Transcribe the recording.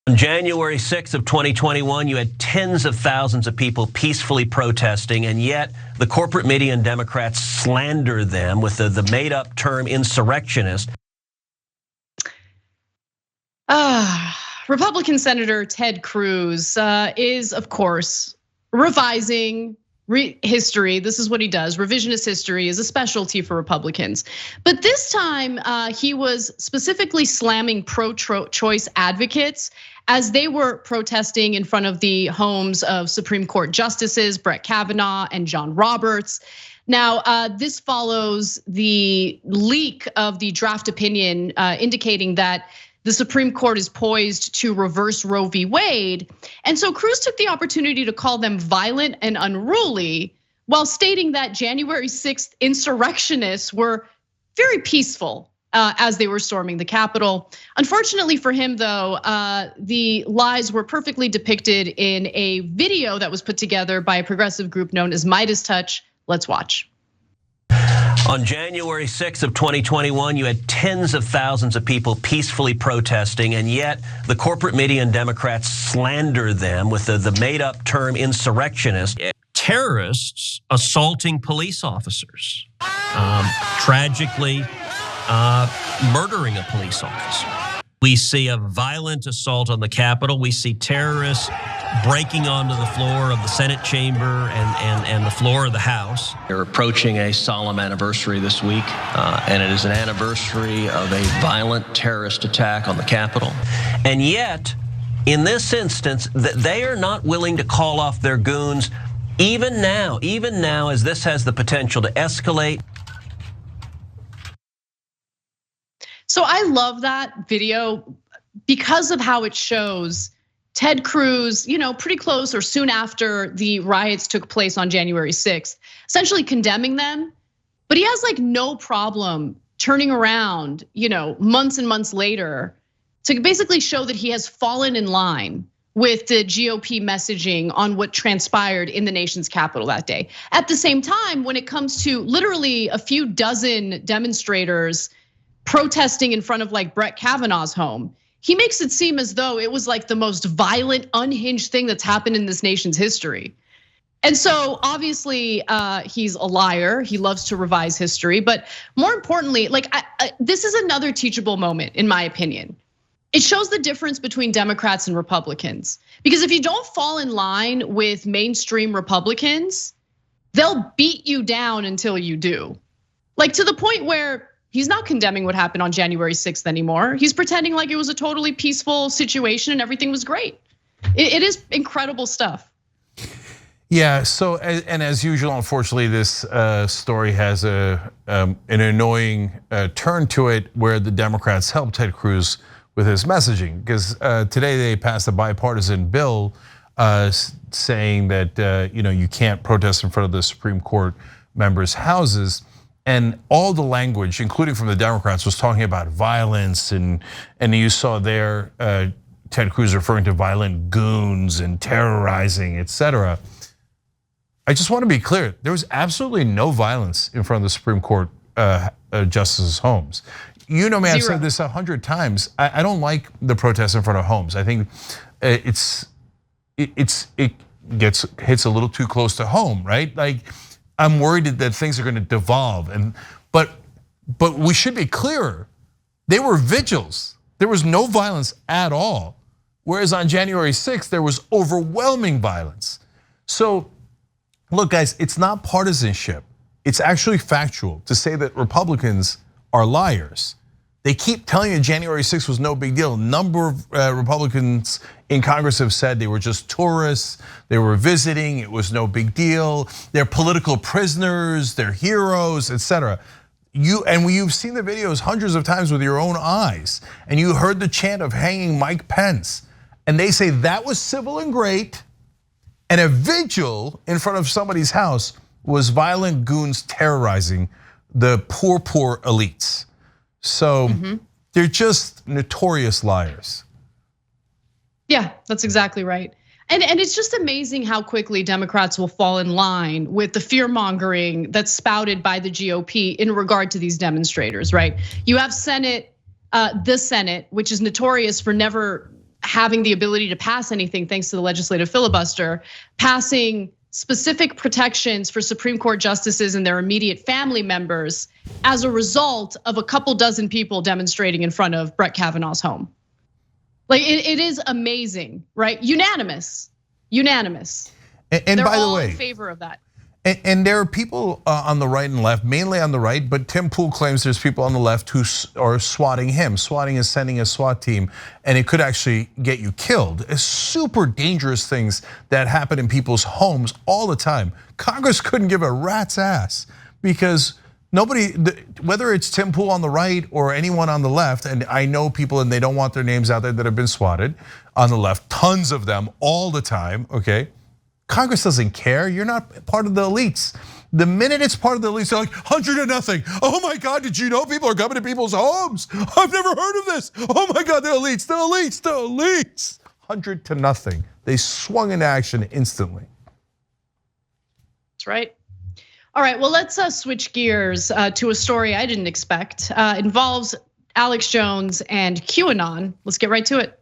On January 6th of 2021, you had tens of thousands of people peacefully protesting, and yet the corporate media and Democrats slander them with the made-up term insurrectionist. Republican Senator Ted Cruz is, of course, revising history. This is what he does. Revisionist history is a specialty for Republicans. But this time, he was specifically slamming pro-choice advocates as they were protesting in front of the homes of Supreme Court justices Brett Kavanaugh and John Roberts. Now, this follows the leak of the draft opinion indicating that the Supreme Court is poised to reverse Roe v. Wade. And so Cruz took the opportunity to call them violent and unruly while stating that January 6th insurrectionists were very peaceful as they were storming the Capitol. Unfortunately for him, though, the lies were perfectly depicted in a video that was put together by a progressive group known as MeidasTouch. Let's watch. On January 6th of 2021, you had tens of thousands of people peacefully protesting, and yet the corporate media and Democrats slander them with the made-up term insurrectionist. Terrorists assaulting police officers, tragically murdering a police officer. We see a violent assault on the Capitol. We see terrorists breaking onto the floor of the Senate chamber and the floor of the House. We're approaching a solemn anniversary this week, and it is an anniversary of a violent terrorist attack on the Capitol. And yet, in this instance, they are not willing to call off their goons, even now as this has the potential to escalate. So I love that video because of how it shows Ted Cruz, pretty close or soon after the riots took place on January 6th, essentially condemning them. But he has no problem turning around, months and months later to basically show that he has fallen in line with the GOP messaging on what transpired in the nation's capital that day. At the same time, when it comes to literally a few dozen demonstrators protesting in front of Brett Kavanaugh's home, he makes it seem as though it was the most violent, unhinged thing that's happened in this nation's history. And so obviously he's a liar. He loves to revise history, but more importantly, this is another teachable moment in my opinion. It shows the difference between Democrats and Republicans, because if you don't fall in line with mainstream Republicans, they'll beat you down until you do. To the point where he's not condemning what happened on January 6th anymore. He's pretending like it was a totally peaceful situation and everything was great. It is incredible stuff. Yeah, so, and as usual, unfortunately, this story has an annoying turn to it where the Democrats helped Ted Cruz with his messaging. Because today they passed a bipartisan bill saying that you can't protest in front of the Supreme Court members' houses. And all the language, including from the Democrats, was talking about violence, and you saw there Ted Cruz referring to violent goons and terrorizing, etc. I just want to be clear: there was absolutely no violence in front of the Supreme Court justices' homes. You know me, I've said this 100 times. I don't like the protests in front of homes. I think it hits a little too close to home, right? I'm worried that things are going to devolve, but we should be clearer. They were vigils. There was no violence at all. Whereas on January 6th, there was overwhelming violence. So look, guys, it's not partisanship. It's actually factual to say that Republicans are liars. They keep telling you January 6th was no big deal. A number of Republicans in Congress have said they were just tourists, they were visiting, it was no big deal. They're political prisoners, they're heroes, etc. You've seen the videos hundreds of times with your own eyes, and you heard the chant of hanging Mike Pence. And they say that was civil and great, and a vigil in front of somebody's house was violent goons terrorizing the poor elites. So they're just notorious liars. Yeah, that's exactly right. And it's just amazing how quickly Democrats will fall in line with the fear mongering that's spouted by the GOP in regard to these demonstrators, right? You have the Senate, which is notorious for never having the ability to pass anything thanks to the legislative filibuster, passing specific protections for Supreme Court justices and their immediate family members as a result of a couple dozen people demonstrating in front of Brett Kavanaugh's home. Like it is amazing, right? Unanimous. And by the way, in favor of that. And there are people on the right and left, mainly on the right, but Tim Pool claims there's people on the left who are swatting him. Swatting is sending a SWAT team, and it could actually get you killed. It's super dangerous things that happen in people's homes all the time. Congress couldn't give a rat's ass because nobody, whether it's Tim Pool on the right or anyone on the left, and I know people and they don't want their names out there that have been swatted on the left, tons of them all the time, okay? Congress doesn't care. You're not part of the elites. The minute it's part of the elites, they're like 100-0. Oh my God, did you know people are coming to people's homes? I've never heard of this. Oh my God, the elites. 100-0. They swung into action instantly. That's right. All right, well, let's switch gears to a story I didn't expect. Involves Alex Jones and QAnon. Let's get right to it.